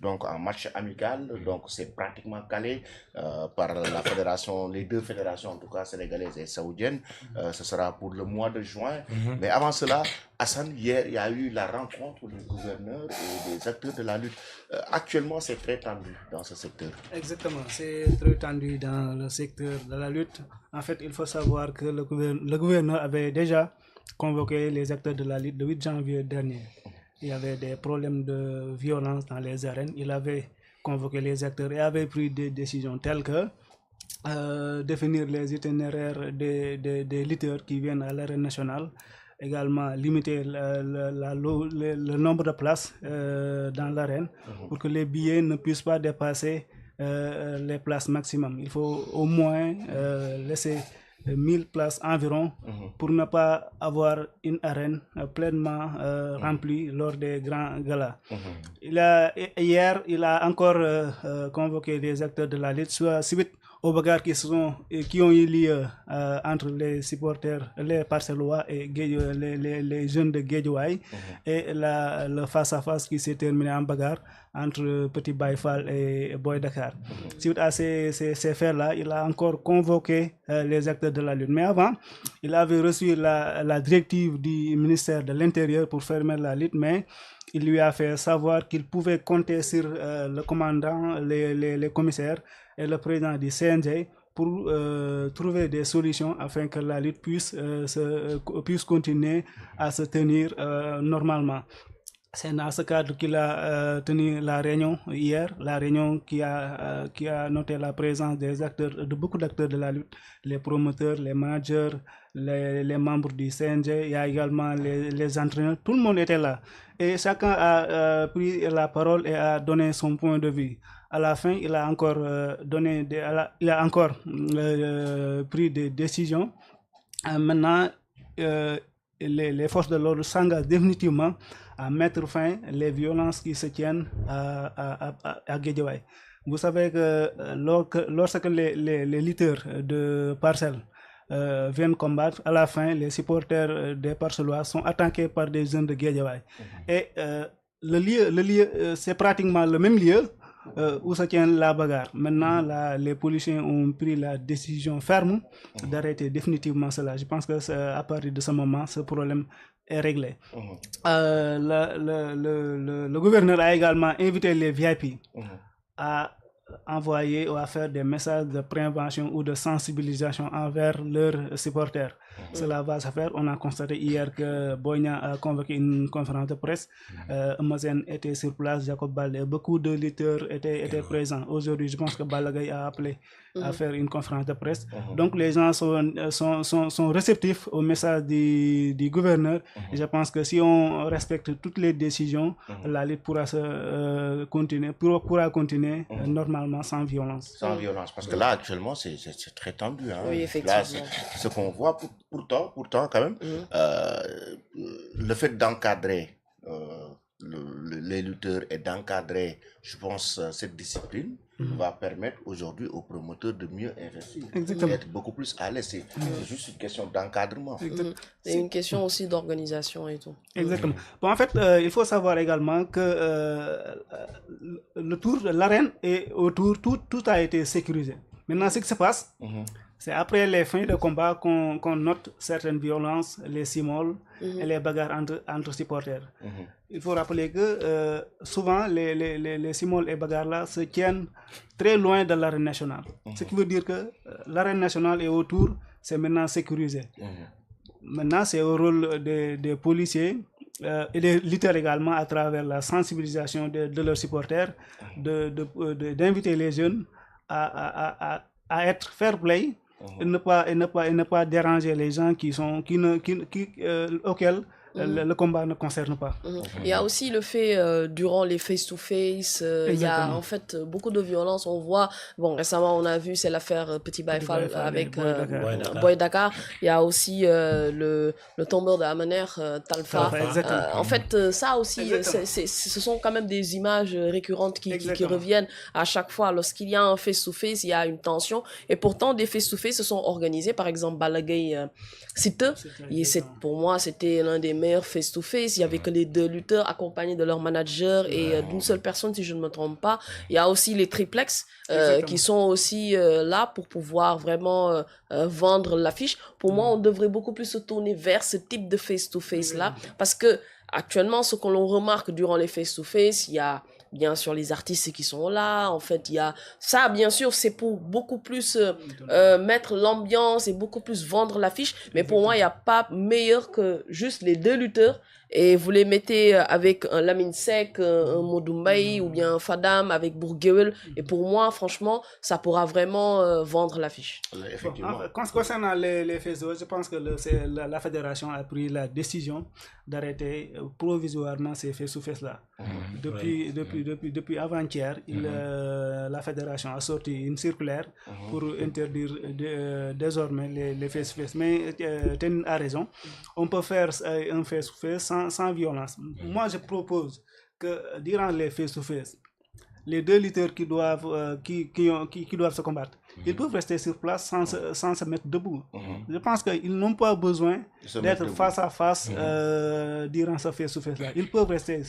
donc en match amical, donc c'est pratiquement calé par la fédération, les deux fédérations en tout cas sénégalaise et saoudienne. Ce sera pour le mois de juin. Mais avant cela, Hassan, hier, il y a eu la rencontre du gouverneur et des acteurs de la lutte. Actuellement, c'est très tendu dans ce secteur. Exactement, c'est très tendu dans le secteur de la lutte. En fait, il faut savoir que le gouverneur avait déjà convoqué les acteurs de la lutte le 8 janvier dernier. Il y avait des problèmes de violence dans les arènes. Il avait convoqué les acteurs et avait pris des décisions telles que définir les itinéraires des lutteurs qui viennent à l'arène nationale, également limiter le nombre de places dans l'arène pour que les billets ne puissent pas dépasser les places maximum. Il faut au moins laisser 1000 places environ pour ne pas avoir une arène pleinement remplie lors des grands galas. Hier, il a encore convoqué les acteurs de la lutte suite aux bagarres qui ont eu lieu entre les supporters, les Parcellois et les jeunes de Guédiawaye et le face-à-face qui s'est terminé en bagarre entre Petit Baïfal et Boy Dakar. Suite à ces faits-là, il a encore convoqué les acteurs de la lutte. Mais avant, il avait reçu la directive du ministère de l'Intérieur pour fermer la lutte, mais il lui a fait savoir qu'il pouvait compter sur le commandant, les commissaires et le président du CNG pour trouver des solutions afin que la lutte puisse continuer à se tenir normalement. C'est dans ce cadre qu'il a tenu la réunion hier, la réunion qui a noté la présence de beaucoup d'acteurs de la lutte, les promoteurs, les managers, les membres du CNG, il y a également les entraîneurs, tout le monde était là. Et chacun a pris la parole et a donné son point de vue. À la fin, il a encore pris des décisions. Maintenant, les forces de l'ordre s'engagent définitivement à mettre fin aux violences qui se tiennent à Guédiawaye. Vous savez que lorsque les lutteurs de Parcelles viennent combattre, à la fin, les supporters des Parcellois sont attaqués par des jeunes de Guédiawaye. Et le lieu c'est pratiquement le même lieu où se tient la bagarre. Maintenant, les policiers ont pris la décision ferme d'arrêter définitivement cela. Je pense que à partir de ce moment, ce problème est réglé. Le gouverneur a également invité les VIP à envoyer ou à faire des messages de prévention ou de sensibilisation envers leurs supporters. Cela va se faire. On a constaté hier que Boigna a convoqué une conférence de presse. Mazen était sur place, Jacob Baldé, beaucoup de lutteurs étaient présents. Aujourd'hui, je pense que Balagay a appelé à faire une conférence de presse. Donc les gens sont réceptifs au message du gouverneur. Et je pense que si on respecte toutes les décisions, la lutte pourra continuer normalement sans violence. Sans violence, parce que là actuellement c'est très tendu. Hein. Oui, effectivement. Là, ce qu'on voit, pourtant quand même, le fait d'encadrer les lutteurs et d'encadrer, je pense, cette discipline va permettre aujourd'hui aux promoteurs de mieux investir, d'être beaucoup plus à l'aise. C'est juste une question d'encadrement. C'est une question aussi d'organisation et tout. Exactement. Bon, en fait, il faut savoir également que le tour de l'arène et autour, tout a été sécurisé. Maintenant, ce qui se passe, c'est après les fins de combat qu'on note certaines violences, les simoles et les bagarres entre supporters. Il faut rappeler que souvent les simoles et bagarres là se tiennent très loin de l'arène nationale. Ce qui veut dire que l'arène nationale et autour, c'est maintenant sécurisé. Maintenant, c'est au rôle des policiers et des lutteurs également à travers la sensibilisation de leurs supporters d'inviter les jeunes à être fair play et ne pas déranger les gens auxquels le combat ne concerne pas. Il y a aussi le fait, durant les face-to-face, il y a en fait beaucoup de violence. On voit, bon, récemment on a vu, c'est l'affaire Petit Baïfal avec Boy Dakar. Il y a aussi le tombeur de Amener, Talfa. En fait, ça aussi, ce sont quand même des images récurrentes qui reviennent à chaque fois. Lorsqu'il y a un face-to-face, il y a une tension. Et pourtant, des face-to-face se sont organisés. Par exemple, Balagay Site, pour moi, c'était l'un des meilleurs face-to-face. Il y avait que les 2 lutteurs accompagnés de leur manager et d'une seule personne, si je ne me trompe pas. Il y a aussi les triplex qui sont aussi là pour pouvoir vraiment vendre l'affiche. Pour moi, on devrait beaucoup plus se tourner vers ce type de face-to-face-là parce que actuellement, ce que l'on remarque durant les face-to-face, il y a bien sûr les artistes qui sont là. En fait, il y a ça, bien sûr, c'est pour beaucoup plus mettre l'ambiance et beaucoup plus vendre l'affiche. Mais pour moi, il n'y a pas meilleur que juste les 2 lutteurs. Et vous les mettez avec un Lamine Sek, un Modumbaï ou bien un Fadam avec Bourguewel. Et pour moi, franchement, ça pourra vraiment vendre l'affiche. Effectivement. Bon, concernant les faiseurs, je pense que la fédération a pris la décision d'arrêter provisoirement ces face-to-face-là. Depuis avant-hier, la fédération a sorti une circulaire pour interdire désormais les face-to-face. Mais Tenin a raison, on peut faire un face-to-face sans violence. Moi, je propose que durant les face-to-face, les 2 lutteurs qui doivent se combattre, ils peuvent rester sur place sans se mettre debout. Je pense qu'ils n'ont pas besoin d'être face à face durant ce face-to-face-là. Ils peuvent rester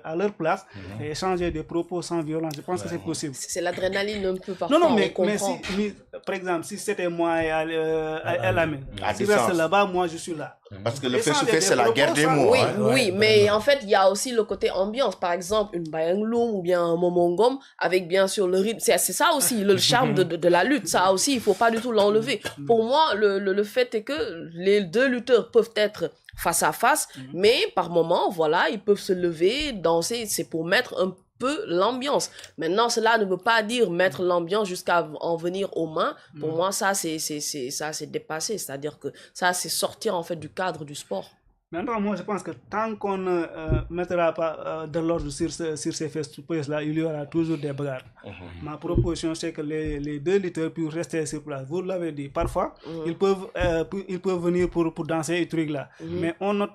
à leur place et échanger des propos sans violence. Je pense que c'est possible. C'est l'adrénaline un peu parfois. Non, mais si, par exemple, si c'était moi et Lamine, si reste là-bas, moi je suis là. Parce que le face-to-face, c'est la guerre des mots. Oui, mais en fait, il y a aussi le côté ambiance. Par exemple, une Bayangloum ou bien un Momongom, avec bien sûr le rythme. C'est ça aussi, le charme de la lutte. Ça aussi, il ne faut pas du tout l'enlever. Pour moi, le fait est que les 2 lutteurs peuvent être face à face, mais par moment, voilà, ils peuvent se lever, danser. C'est pour mettre un peu l'ambiance. Maintenant, cela ne veut pas dire mettre l'ambiance jusqu'à en venir aux mains. Pour moi, ça, c'est dépassé. C'est-à-dire que ça, c'est sortir en fait du cadre du sport. Maintenant, moi, je pense que tant qu'on ne mettra pas de l'ordre sur ces face-to-face-là, il y aura toujours des bagarres. Ma proposition, c'est que les 2 lutteurs puissent rester sur place. Vous l'avez dit, parfois, ils peuvent venir pour danser et trucs-là. Mais on note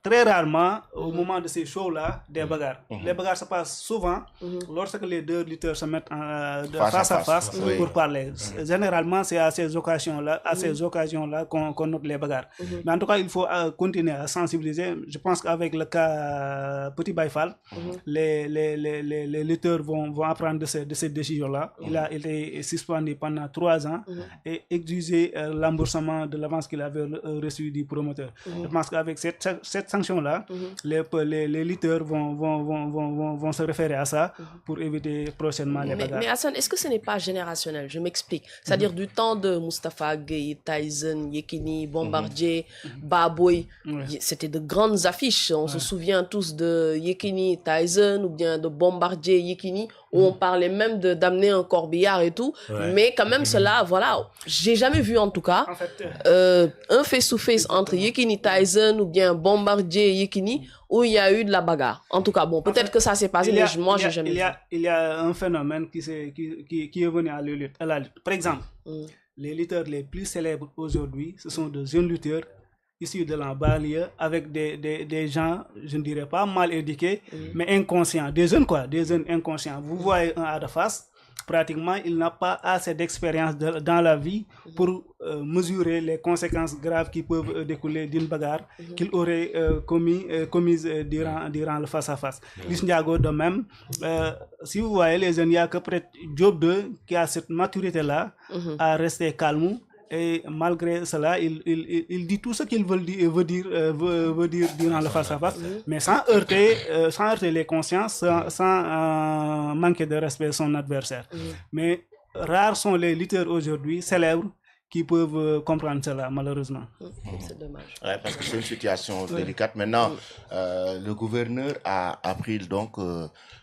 très rarement, au moment de ces shows-là, des bagarres. Les bagarres se passent souvent lorsque les 2 lutteurs se mettent face à face pour parler. Généralement, c'est à ces occasions-là qu'on note les bagarres. Mais en tout cas, il faut continuer à sensibiliser. Je pense qu'avec le cas Petit Baïfal, les lutteurs vont apprendre de cette décision-là. Il a été suspendu pendant 3 ans et exiger l'emboursement de l'avance qu'il avait reçu du promoteur. Je pense qu'avec cette sanction-là, les lutteurs vont se référer à ça pour éviter prochainement les bagarres. Mais Hassan, est-ce que ce n'est pas générationnel? Je m'explique. C'est-à-dire du temps de Mustafa Gueye, Tyson, Yekini, Bombardier, Baboy, c'était de grandes affiches. On se souvient tous de Yekini, Tyson ou bien de Bombardier, Yekini, où on parlait même d'amener un corbillard et tout. Mais quand même, cela, voilà, j'ai jamais vu en tout cas En fait, un face-to-face entre Yekini, Tyson ou bien Bombardier, Yekini, où il y a eu de la bagarre. En tout cas, bon, peut-être que ça s'est passé, mais moi, j'ai jamais vu. Il y a un phénomène qui est venu à la lutte. Par exemple, les lutteurs les plus célèbres aujourd'hui, ce sont de jeunes lutteurs issus de la banlieue avec des gens, je ne dirais pas mal éduqués, mais inconscients. Des jeunes inconscients. Vous voyez un Ada Fass, pratiquement, il n'a pas assez d'expérience dans la vie pour mesurer les conséquences graves qui peuvent découler d'une bagarre qu'il aurait commise durant le face-à-face. Luis Ndiago de même. Si vous voyez les jeunes, il n'y a que peut-être Job 2 qui a cette maturité-là à rester calme. Et malgré cela, il dit tout ce qu'il veut dire durant le face-à-face, mais sans heurter les consciences, sans manquer de respect à son adversaire. Mais rares sont les lutteurs aujourd'hui célèbres qui peuvent comprendre cela, malheureusement. C'est dommage. Ouais, parce que c'est une situation délicate. Maintenant, le gouverneur a pris donc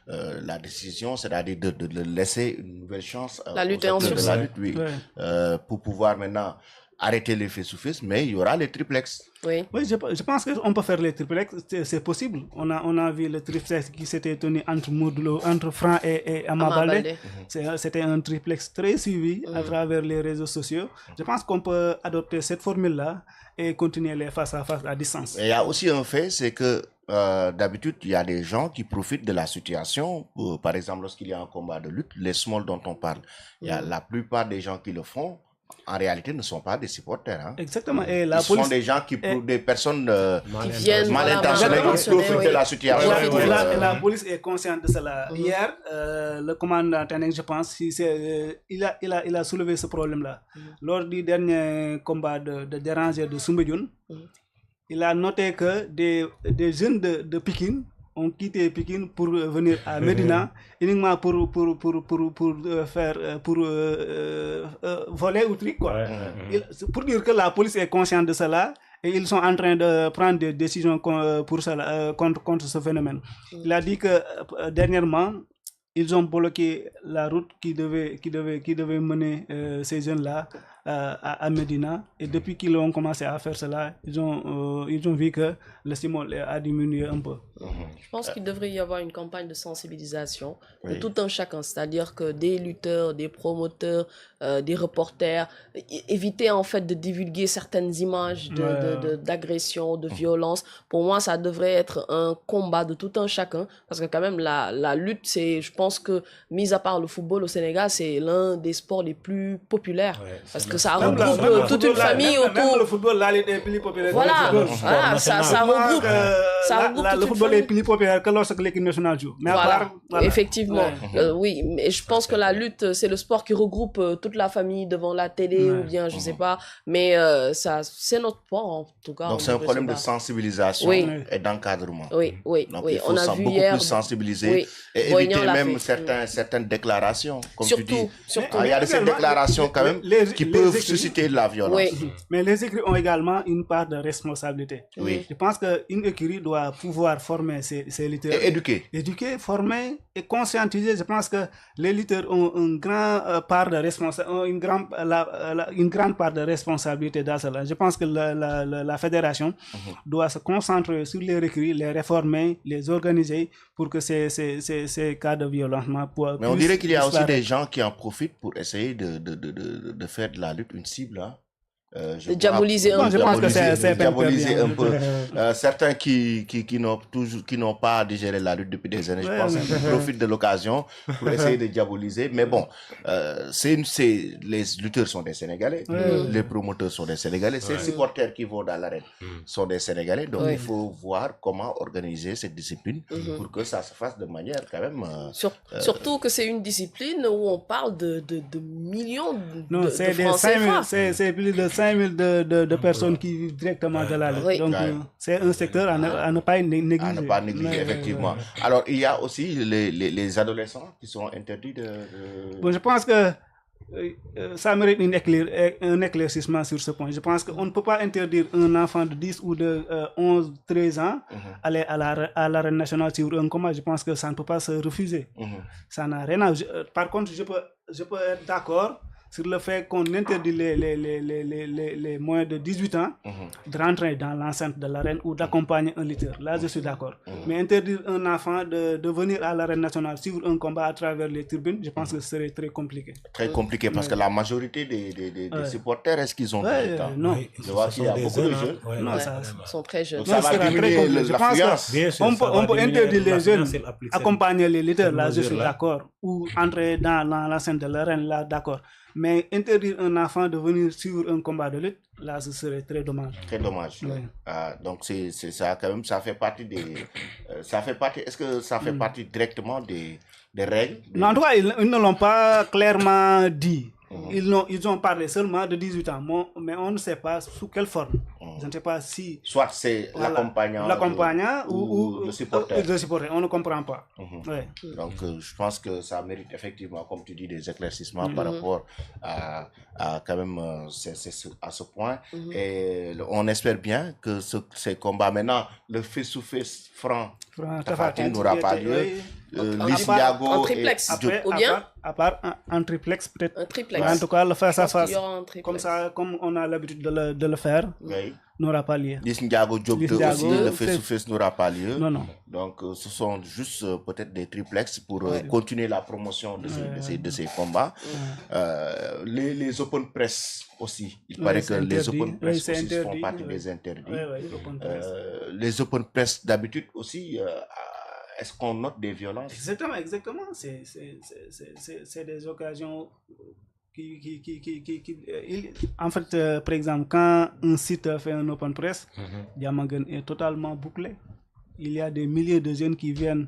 la décision, c'est-à-dire de laisser une nouvelle chance la lutte en de la lutte, pour pouvoir maintenant arrêter les face-to-face, mais il y aura les triplex. Oui, je pense qu'on peut faire les triplex, c'est possible. On a vu le triplex qui s'était tenu entre Franc et Ama Baldé. C'était un triplex très suivi à travers les réseaux sociaux. Je pense qu'on peut adopter cette formule-là et continuer les face-à-face à distance. Et il y a aussi un fait, c'est que d'habitude, il y a des gens qui profitent de la situation. Par exemple, lorsqu'il y a un combat de lutte, les small dont on parle, il y a la plupart des gens qui le font en réalité, ne sont pas des supporters. Hein. Exactement. Et la Ils police... sont des gens des personnes qui viennent mal intentionnées qui profitent de la situation. La police est consciente de cela. Hier, le commandant Tening, je pense, il a soulevé ce problème-là. Lors du dernier combat de Déranger de Soumbédioune, il a noté que des jeunes de Pékin ont quitté Pékin pour venir à Médina uniquement pour voler ou truc quoi. Pour dire que la police est consciente de cela et ils sont en train de prendre des décisions pour cela, contre ce phénomène. Il a dit que dernièrement ils ont bloqué la route qui devait mener ces jeunes-là à Médina, et depuis qu'ils ont commencé à faire cela, ils ont vu que le stimul a diminué un peu. Je pense qu'il devrait y avoir une campagne de sensibilisation de tout un chacun, c'est-à-dire que des lutteurs, des promoteurs, des reporters, éviter en fait de divulguer certaines images d'agression, de violence. Pour moi, ça devrait être un combat de tout un chacun, parce que quand même la lutte, je pense que, mis à part le football au Sénégal, c'est l'un des sports les plus populaires, parce que ça regroupe toute une famille autour. Même le football, là, il est plus populaire. Voilà, ça regroupe. Le football est plus populaire que lorsque l'équipe nationale joue. Mais voilà, effectivement. Oui, mais je pense que la lutte, c'est le sport qui regroupe toute la famille devant la télé ou bien, je sais pas. Mais c'est notre sport en tout cas. Donc c'est un problème de sensibilisation et d'encadrement. Oui. Donc il faut on a vu beaucoup hier, plus sensibiliser et éviter même certaines déclarations, comme tu dis. Surtout. Il y a de ces déclarations quand même qui peuvent susciter de la violence. Oui. Mais les écuries ont également une part de responsabilité. Oui. Je pense qu'une écurie doit pouvoir former ses lutteurs. Et éduquer. Éduquer, former et conscientiser. Je pense que les lutteurs ont une grande part de responsabilité dans cela. Je pense que la fédération doit se concentrer sur les écuries, les réformer, les organiser pour que ces cas de violence... Mais on dirait qu'il y a aussi des gens qui en profitent pour essayer de faire de la lutte une cible. Hein. De diaboliser un peu. Je pense que c'est diaboliser un peu. Certains qui n'ont pas digéré la lutte depuis des années, je pense qu'ils profitent de l'occasion pour essayer de diaboliser. Mais bon, les lutteurs sont des Sénégalais, les promoteurs sont des Sénégalais, ces supporters qui vont dans l'arène sont des Sénégalais. Donc il faut voir comment organiser cette discipline pour que ça se fasse de manière quand même... Surtout que c'est une discipline où on parle de millions de francs CFA. C'est plus de 5000 de personnes qui vivent directement de la lutte. Donc, c'est un secteur à ne pas négliger. À ne pas négliger, effectivement. Alors, il y a aussi les adolescents qui sont interdits de... Bon, je pense que ça mérite un éclaircissement sur ce point. Je pense qu'on ne peut pas interdire un enfant de 10 ou de 11, 13 ans aller à l'arène nationale sur un combat. Je pense que ça ne peut pas se refuser. Ça n'a rien à... Par contre, je peux être d'accord sur le fait qu'on interdit les moins de 18 ans de rentrer dans l'enceinte de l'arène ou d'accompagner un lutteur. Là, je suis d'accord. Mais interdire un enfant de venir à l'arène nationale suivre un combat à travers les tribunes, je pense que ce serait très compliqué. Très compliqué parce que la majorité des supporters, est-ce qu'ils ont du temps? Non. Je vois qu'il y a beaucoup de jeunes. Non, ils sont très jeunes. Donc ça va diminuer l'affluence. On peut interdire les jeunes, accompagner les lutteurs, là, je suis d'accord. Ou entrer dans l'enceinte de l'arène, là, d'accord. Mais interdire un enfant de venir suivre un combat de lutte, là, ce serait très dommage. Très dommage. Oui. Donc, c'est ça, quand même, ça fait partie des... est-ce que ça fait partie directement des règles? Non, en tout cas, ils ne l'ont pas clairement dit. Ils ont parlé seulement de 18 ans, mais on ne sait pas sous quelle forme. Je ne sais pas si... Soit c'est l'accompagnant ou le supporter. Le supporter, on ne comprend pas. Donc, je pense que ça mérite effectivement, comme tu dis, des éclaircissements par rapport à quand même à ce point. Et on espère bien que ces combats, maintenant, le face-to-face franc Tapha Tine n'aura pas lieu. Liss Ndiago en triplex, ou bien à part un triplex peut-être. Un triplex. En tout cas, le face à face, comme on a l'habitude de le faire, n'aura pas lieu. Liss Ndiago Diop aussi, le face-to-face n'aura pas lieu. Non. Donc, ce sont juste peut-être des triplex pour continuer la promotion de ces combats. Les open press aussi. Il paraît que les open press aussi font partie des interdits. Les open press d'habitude aussi... Est-ce qu'on note des violences? Exactement. C'est des occasions En fait, par exemple, quand un site fait un open press, Diamaguène est totalement bouclé. Il y a des milliers de jeunes qui viennent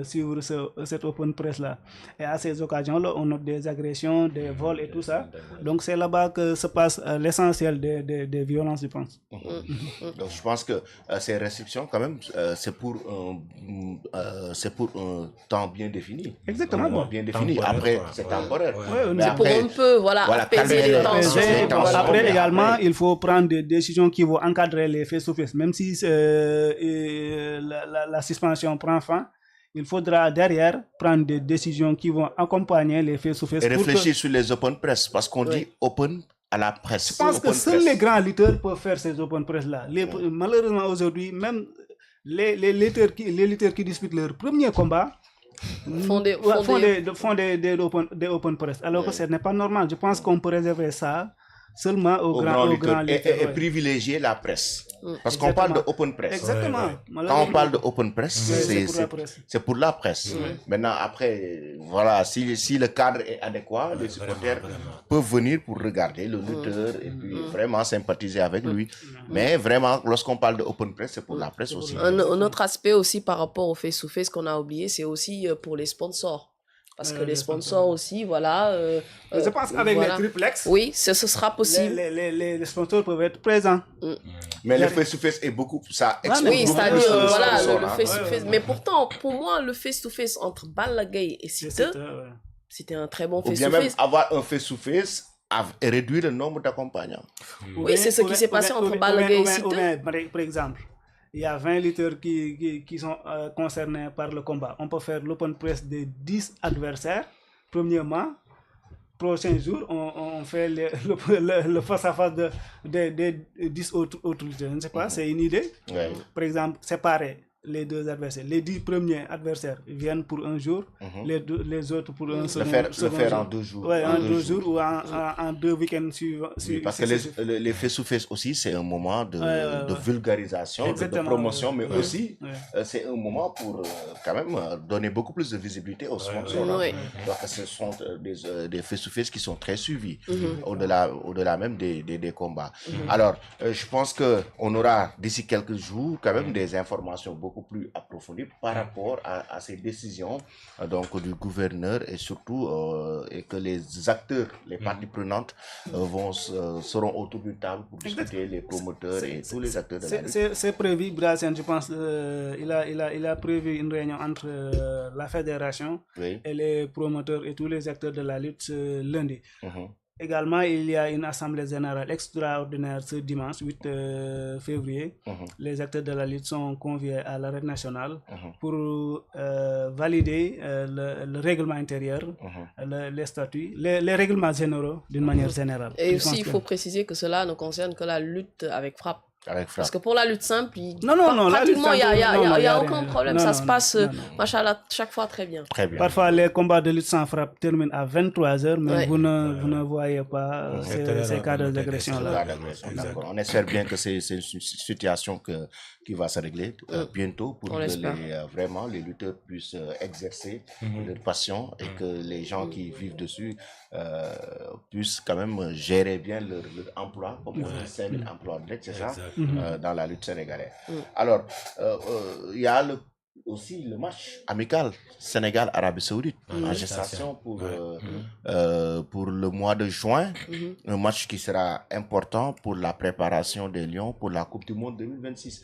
suivre cette open press là. Et à ces occasions-là, on note des agressions, des vols et tout ça. Donc c'est là-bas que se passe l'essentiel des violences, je pense. Donc je pense que ces restrictions, quand même, c'est pour un temps bien défini. Exactement. Bien défini. Après, c'est temporaire. C'est pour un peu apaiser les tensions. Après également, il faut prendre des décisions qui vont encadrer les face-to-face. Même si la suspension prend fin, il faudra derrière prendre des décisions qui vont accompagner les face-to-face. Et réfléchir sur les open press, parce qu'on dit open à la presse. Je pense que seuls les grands lutteurs peuvent faire ces open press-là. Malheureusement, aujourd'hui, même les lutteurs qui disputent leur premier combat font des open press. Alors que ce n'est pas normal. Je pense qu'on peut réserver ça seulement aux grands lutteurs. Et privilégier la presse. Parce qu'on parle de open press. Exactement. Quand on parle de open press, c'est pour la presse. Maintenant, après, voilà, si le cadre est adéquat, les supporters peuvent venir pour regarder le lutteur et puis vraiment sympathiser avec lui. Mais vraiment, lorsqu'on parle de open press, c'est pour la presse aussi. Un autre aspect aussi par rapport au face-to-face qu'on a oublié, c'est aussi pour les sponsors. Parce que les sponsors aussi, voilà. Je pense qu'avec les triplex, oui, ce sera possible. Les sponsors peuvent être présents. Mais le face-to-face est beaucoup ça. Oui, c'est-à-dire, voilà, le face-to-face. Mais pourtant, pour moi, le face-to-face entre Balla Gaye et Siteu, c'était un très bon face-to-face. Ou bien même avoir un face-to-face et réduire le nombre d'accompagnants. Oui, c'est ce qui s'est passé entre Balla Gaye et Siteu. Par exemple, il y a 20 lutteurs qui sont concernés par le combat. On peut faire l'open press de 10 adversaires. Premièrement, prochain jour, on fait le face-à-face de 10 autres lutteurs. Je ne sais pas, c'est une idée. Par exemple, séparer les deux adversaires. Les 10 premiers adversaires viennent pour un jour, les autres pour un second jour. Le faire en 2 jours. Oui, en 2 jours ou en 2 week-ends suivants. Oui, parce que les face-to-face aussi, c'est un moment de vulgarisation, de promotion, mais aussi, c'est un moment pour quand même donner beaucoup plus de visibilité aux sponsors. Donc, ce sont des face-to-face qui sont très suivis, au-delà même des combats. Alors, je pense qu'on aura d'ici quelques jours quand même des informations beaucoup plus approfondies par rapport à ces décisions donc du gouverneur et surtout et que les acteurs, les parties prenantes seront autour d'une table pour discuter, les promoteurs et tous les acteurs de la lutte. C'est prévu, Brassens, je pense, il a prévu une réunion entre la fédération et les promoteurs et tous les acteurs de la lutte lundi. Également, il y a une assemblée générale extraordinaire ce dimanche 8 février. Les acteurs de la lutte sont conviés à l'arène nationale pour valider le règlement intérieur, les statuts, les règlements généraux d'une manière générale. Et aussi, il faut préciser que cela ne concerne que la lutte avec frappe. Parce que pour la lutte simple, pratiquement, il n'y a aucun problème. Ça se passe, machallah, chaque fois très bien. Parfois, les combats de lutte sans frappe terminent à 23h, mais vous ne voyez pas ces cas d'agression-là. On espère bien que c'est une situation qui va se régler bientôt pour que vraiment les lutteurs puissent exercer leur passion et que les gens qui vivent dessus puissent quand même gérer bien leur emploi, comme on dit, 5000 emplois directs, c'est ça, dans la lutte sénégalaise. Alors, il y a aussi le match amical Sénégal-Arabie Saoudite en gestation pour le mois de juin, un match qui sera important pour la préparation des Lions pour la Coupe du Monde 2026.